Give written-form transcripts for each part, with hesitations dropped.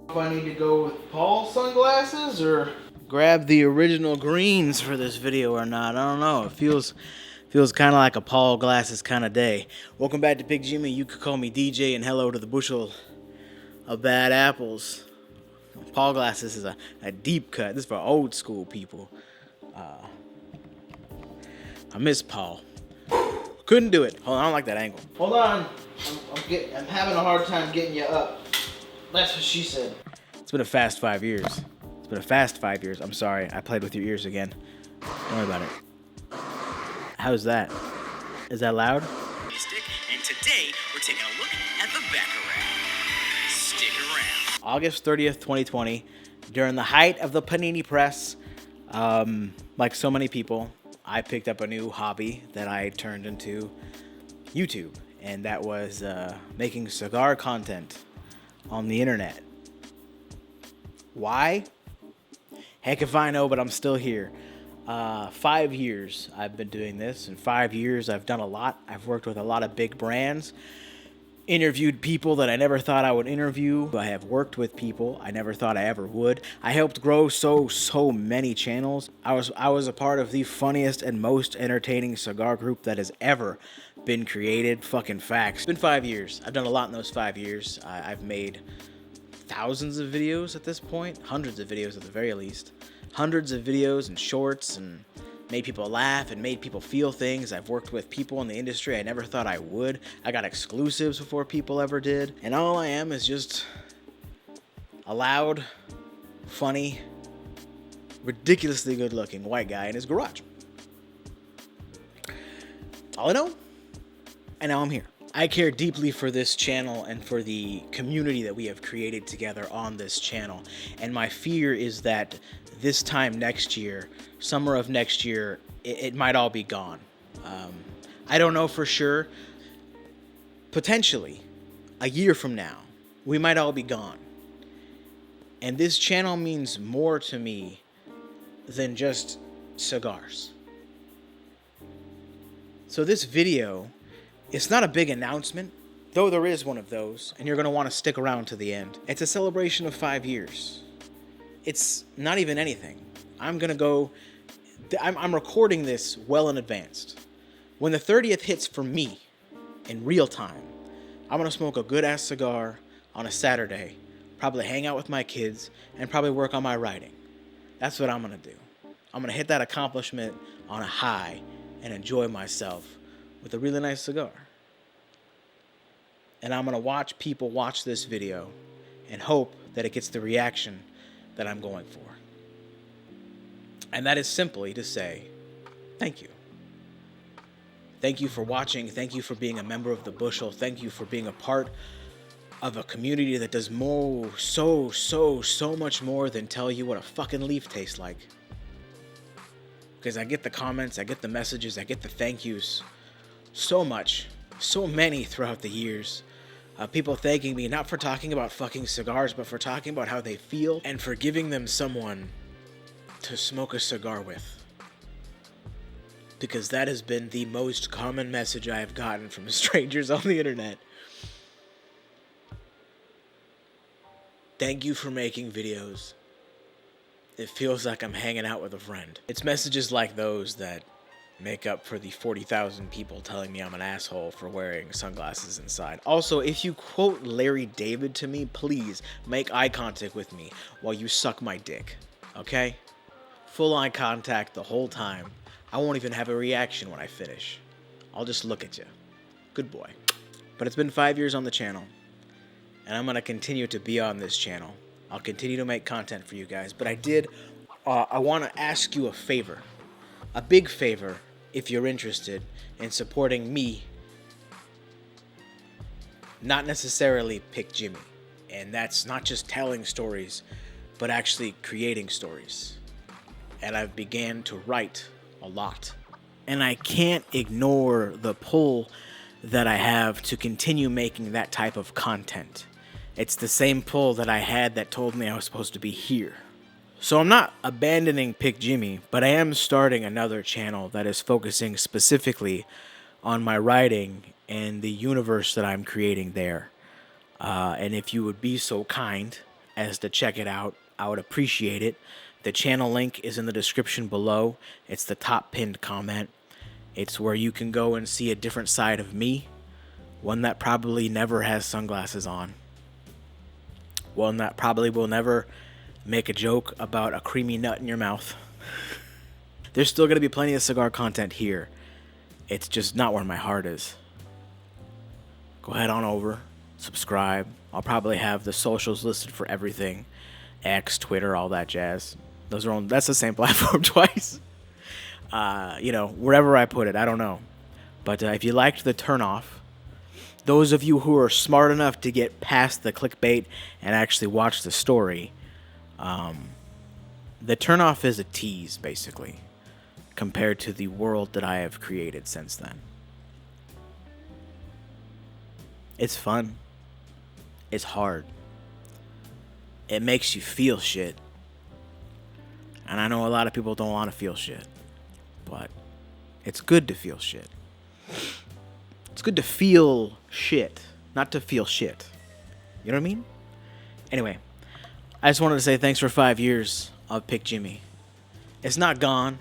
If I need to go with Paul's sunglasses or grab the original greens for this video or not, I don't know. It feels kind of like a Paul glasses kind of day. Welcome back to Big Jimmy. You could call me DJ, and hello to the bushel of bad apples. Paul glasses is a deep cut. This is for old school people. I miss Paul. Couldn't do it. Hold on, I don't like that angle. Hold on. I'm having a hard time getting you up. That's what she said. It's been a fast 5 years. It's been a fast 5 years. I'm sorry. I played with your ears again. Don't worry about it. How's that? Is that loud? And today we're taking a look at the Baccarat. Stick around. August 30th, 2020, during the height of the Panini press, like so many people, I picked up a new hobby that I turned into YouTube, and that was making cigar content on the internet. Why? Heck if I know, but I'm still here. 5 years I've been doing this. In 5 years I've done a lot. I've worked with a lot of big brands, interviewed people that I never thought I would interview. I have worked with people I never thought I ever would. I helped grow so many channels. I was a part of the funniest and most entertaining cigar group that has ever been created. Fucking facts. It's been 5 years. I've done a lot in those 5 years. I've made thousands of videos at this point, hundreds of videos at the very least, hundreds of videos and shorts, and made people laugh and made people feel things. I've worked with people in the industry I never thought I would. I got exclusives before people ever did. And all I am is just a loud, funny, ridiculously good-looking white guy in his garage. That's all I know. And now I'm here. I care deeply for this channel and for the community that we have created together on this channel. And my fear is that this time next year, summer of next year, it might all be gone. I don't know for sure. Potentially, a year from now, we might all be gone. And this channel means more to me than just cigars. So this video, it's not a big announcement, though there is one of those, and you're going to want to stick around to the end. It's a celebration of 5 years. It's not even anything. I'm recording this well in advance. When the 30th hits for me, in real time, I'm going to smoke a good-ass cigar on a Saturday, probably hang out with my kids, and probably work on my writing. That's what I'm going to do. I'm going to hit that accomplishment on a high and enjoy myself with a really nice cigar. And I'm going to watch people watch this video and hope that it gets the reaction that I'm going for. And that is simply to say, thank you. Thank you for watching. Thank you for being a member of the Bushel. Thank you for being a part of a community that does so much more than tell you what a fucking leaf tastes like. Because I get the comments, I get the messages, I get the thank yous. So much, so many throughout the years. People thanking me not for talking about fucking cigars, but for talking about how they feel and for giving them someone to smoke a cigar with. Because that has been the most common message I have gotten from strangers on the internet. Thank you for making videos. It feels like I'm hanging out with a friend. It's messages like those that make up for the 40,000 people telling me I'm an asshole for wearing sunglasses inside. Also, if you quote Larry David to me, please make eye contact with me while you suck my dick, okay? Full eye contact the whole time. I won't even have a reaction when I finish. I'll just look at you. Good boy. But it's been 5 years on the channel, and I'm going to continue to be on this channel. I'll continue to make content for you guys, but I want to ask you a favor. A big favor, if you're interested in supporting me, not necessarily pick Jimmy. And that's not just telling stories, but actually creating stories. And I've began to write a lot. And I can't ignore the pull that I have to continue making that type of content. It's the same pull that I had that told me I was supposed to be here. So I'm not abandoning Pick Jimmy, but I am starting another channel that is focusing specifically on my writing and the universe that I'm creating there. And if you would be so kind as to check it out, I would appreciate it. The channel link is in the description below. It's the top pinned comment. It's where you can go and see a different side of me. One that probably never has sunglasses on. One that probably will never make a joke about a creamy nut in your mouth. There's still going to be plenty of cigar content here. It's just not where my heart is. Go head on over, subscribe. I'll probably have the socials listed for everything. X, Twitter, all that jazz. That's the same platform twice. Wherever I put it, I don't know. But if you liked the turnoff, those of you who are smart enough to get past the clickbait and actually watch the story, the turnoff is a tease, basically, compared to the world that I have created since then. It's fun. It's hard. It makes you feel shit. And I know a lot of people don't want to feel shit. But it's good to feel shit. It's good to feel shit, not to feel shit. You know what I mean? Anyway, I just wanted to say thanks for 5 years of Pick Jimi. It's not gone.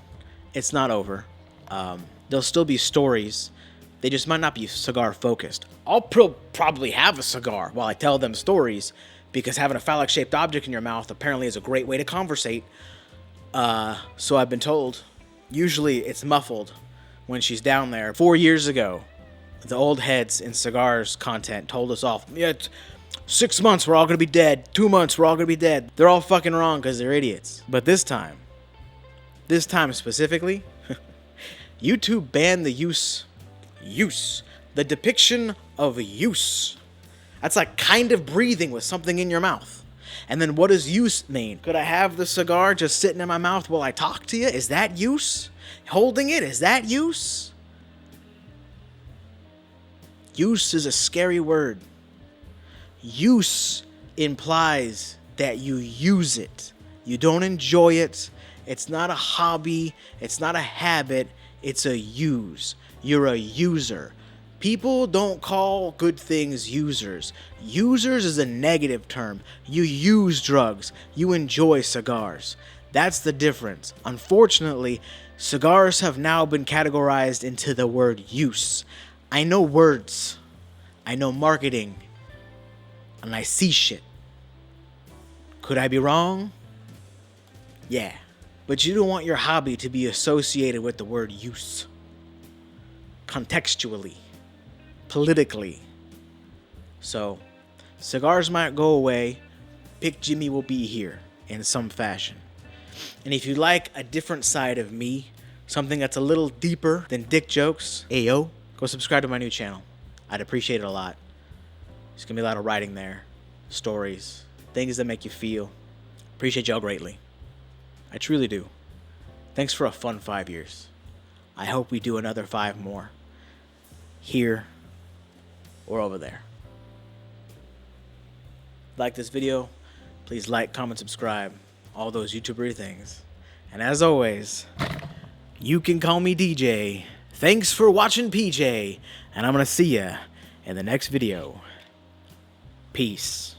It's not over. There'll still be stories. They just might not be cigar focused. I'll probably have a cigar while I tell them stories, because having a phallic shaped object in your mouth apparently is a great way to conversate. So I've been told. Usually it's muffled when she's down there. 4 years ago, the old heads in cigars content told us off. Yeah, 6 months, we're all going to be dead. 2 months, we're all going to be dead. They're all fucking wrong because they're idiots. But this time specifically, YouTube banned the use, the depiction of use. That's like kind of breathing with something in your mouth. And then what does use mean? Could I have the cigar just sitting in my mouth while I talk to you? Is that use? Holding it, is that use? Use is a scary word. Use implies that you use it. You don't enjoy it. It's not a hobby. It's not a habit. It's a use. You're a user. People don't call good things users. Users is a negative term. You use drugs. You enjoy cigars. That's the difference. Unfortunately, cigars have now been categorized into the word use. I know words. I know marketing. And I see shit. Could I be wrong? Yeah. But you don't want your hobby to be associated with the word use. Contextually. Politically. So, cigars might go away. Pick Jimi will be here in some fashion. And if you like a different side of me, something that's a little deeper than dick jokes, ayo, go subscribe to my new channel. I'd appreciate it a lot. There's gonna be a lot of writing there, stories, things that make you feel. Appreciate y'all greatly. I truly do. Thanks for a fun 5 years. I hope we do another 5 more. Here or over there. Like this video, please like, comment, subscribe, all those YouTuber things. And as always, you can call me DJ. Thanks for watching PJ, and I'm gonna see ya in the next video. Peace.